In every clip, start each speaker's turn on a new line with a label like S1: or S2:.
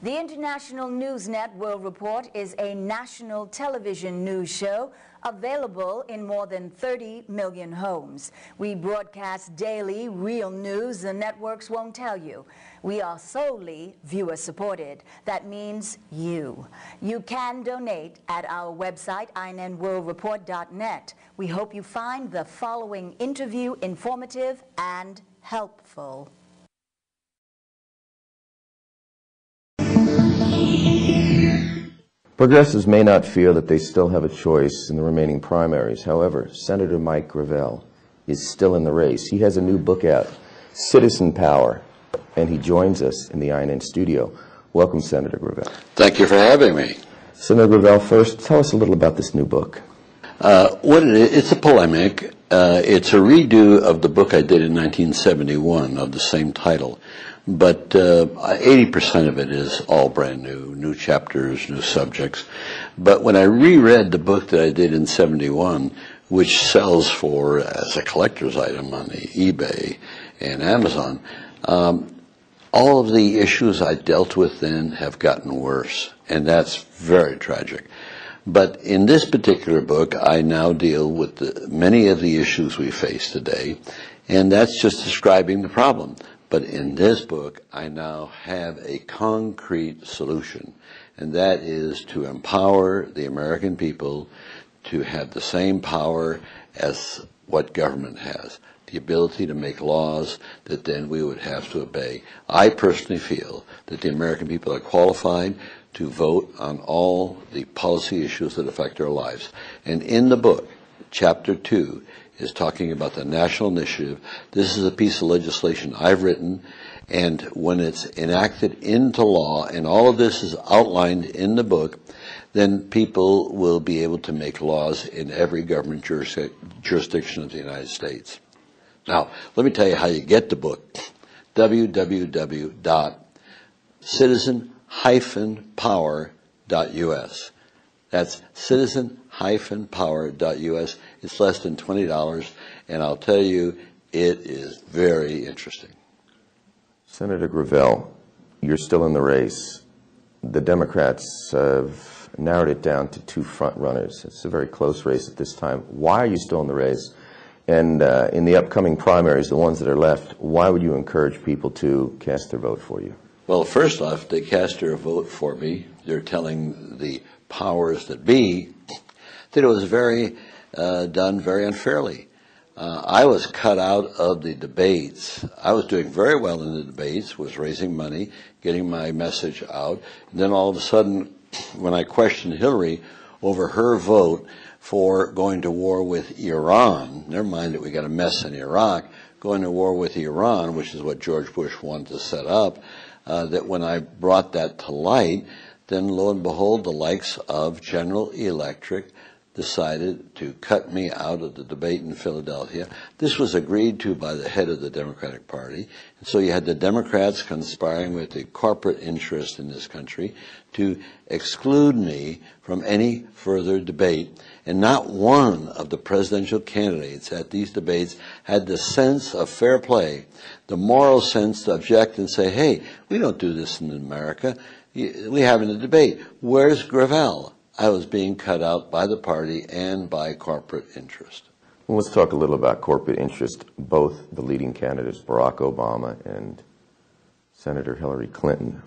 S1: The International Newsnet World Report is a national television news show available in more than 30 million homes. We broadcast daily real news the networks won't tell you. We are solely viewer-supported. That means you. You can donate at our website, inenworldreport.net. We hope you find the following interview informative and helpful.
S2: Progressives may not feel that they still have a choice in the remaining primaries. However, Senator Mike Gravel is still in the race. He has a new book out, Citizen Power, and he joins us in the INN studio. Welcome, Senator Gravel.
S3: Thank you for having me.
S2: Senator Gravel, first, tell us a little about this new book.
S3: What it is, it's a polemic. It's a redo of the book I did in 1971 of the same title. But 80% of it is all brand new chapters, new subjects. But when I reread the book that I did in 71, which sells for, as a collector's item on the eBay and Amazon, all of the issues I dealt with then have gotten worse, and that's very tragic. But in this particular book, I now deal with many of the issues we face today, and that's just describing the problem. But in this book, I now have a concrete solution, and that is to empower the American people to have the same power as what government has, the ability to make laws that then we would have to obey. I personally feel that the American people are qualified to vote on all the policy issues that affect our lives. And in the book, Chapter 2, is talking about the national initiative. This is a piece of legislation I've written, and when it's enacted into law, and all of this is outlined in the book, then people will be able to make laws in every government jurisdiction of the United States. Now, let me tell you how you get the book. www.citizen-power.us. That's citizen-power.us. It's less than $20, and I'll tell you, it is very interesting.
S2: Senator Gravel, you're still in the race. The Democrats have narrowed it down to two front runners. It's a very close race at this time. Why are you still in the race? And in the upcoming primaries, the ones that are left, why would you encourage people to cast their vote for you?
S3: Well, first off, they cast their vote for me. They're telling the powers that be that it was done very unfairly. I was cut out of the debates. I was doing very well in the debates, was raising money, getting my message out. And then all of a sudden, when I questioned Hillary over her vote for going to war with Iran, never mind that we got a mess in Iraq, going to war with Iran, which is what George Bush wanted to set up, that when I brought that to light, then lo and behold, the likes of General Electric decided to cut me out of the debate in Philadelphia. This was agreed to by the head of the Democratic Party. And so you had the Democrats conspiring with the corporate interest in this country to exclude me from any further debate. And not one of the presidential candidates at these debates had the sense of fair play, the moral sense to object and say, hey, we don't do this in America. We have in a debate. Where's Gravel? I was being cut out by the party and by corporate interest.
S2: Well, let's talk a little about corporate interest. Both the leading candidates, Barack Obama and Senator Hillary Clinton,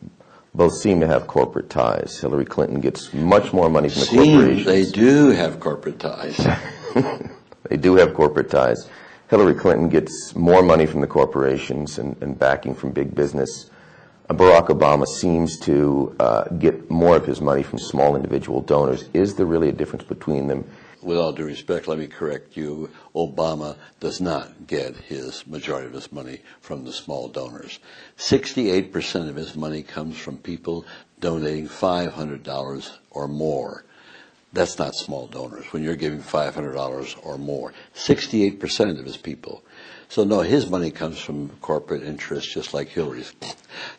S2: both seem to have corporate ties. Hillary Clinton gets much more money from the corporations.
S3: They do have corporate ties.
S2: They do have corporate ties. Hillary Clinton gets more money from the corporations and backing from big business. Barack Obama seems to get more of his money from small individual donors. Is there really a difference between them?
S3: With all due respect, let me correct you. Obama does not get his majority of his money from the small donors. 68% of his money comes from people donating $500 or more. That's not small donors. When you're giving $500 or more, 68% of his people. So no, his money comes from corporate interests, just like Hillary's.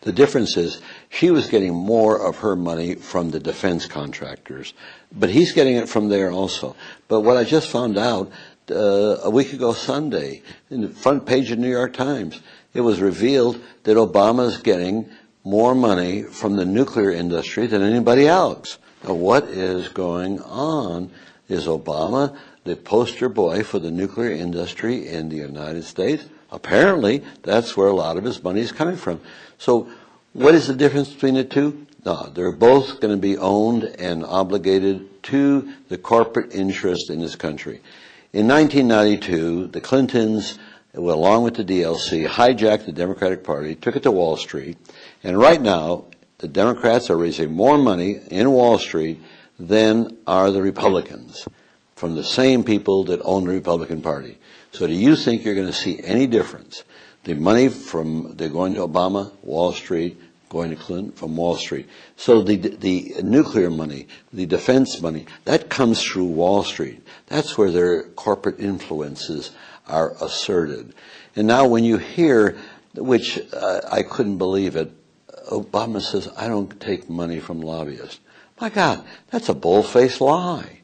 S3: The difference is she was getting more of her money from the defense contractors, but he's getting it from there also. But what I just found out a week ago Sunday, in the front page of the New York Times, it was revealed that Obama's getting more money from the nuclear industry than anybody else. Now, what is going on? Is Obama the poster boy for the nuclear industry in the United States? Apparently, that's where a lot of his money is coming from. So, what is the difference between the two? No, they're both going to be owned and obligated to the corporate interest in this country. In 1992, the Clintons, along with the DLC, hijacked the Democratic Party, took it to Wall Street, and right now, the Democrats are raising more money in Wall Street than are the Republicans, from the same people that own the Republican Party. So do you think you're going to see any difference? The money they're going to Obama, Wall Street, going to Clinton from Wall Street. So the nuclear money, the defense money, that comes through Wall Street. That's where their corporate influences are asserted. And now when you hear, which I couldn't believe it, Obama says, I don't take money from lobbyists. My God, that's a bold-faced lie.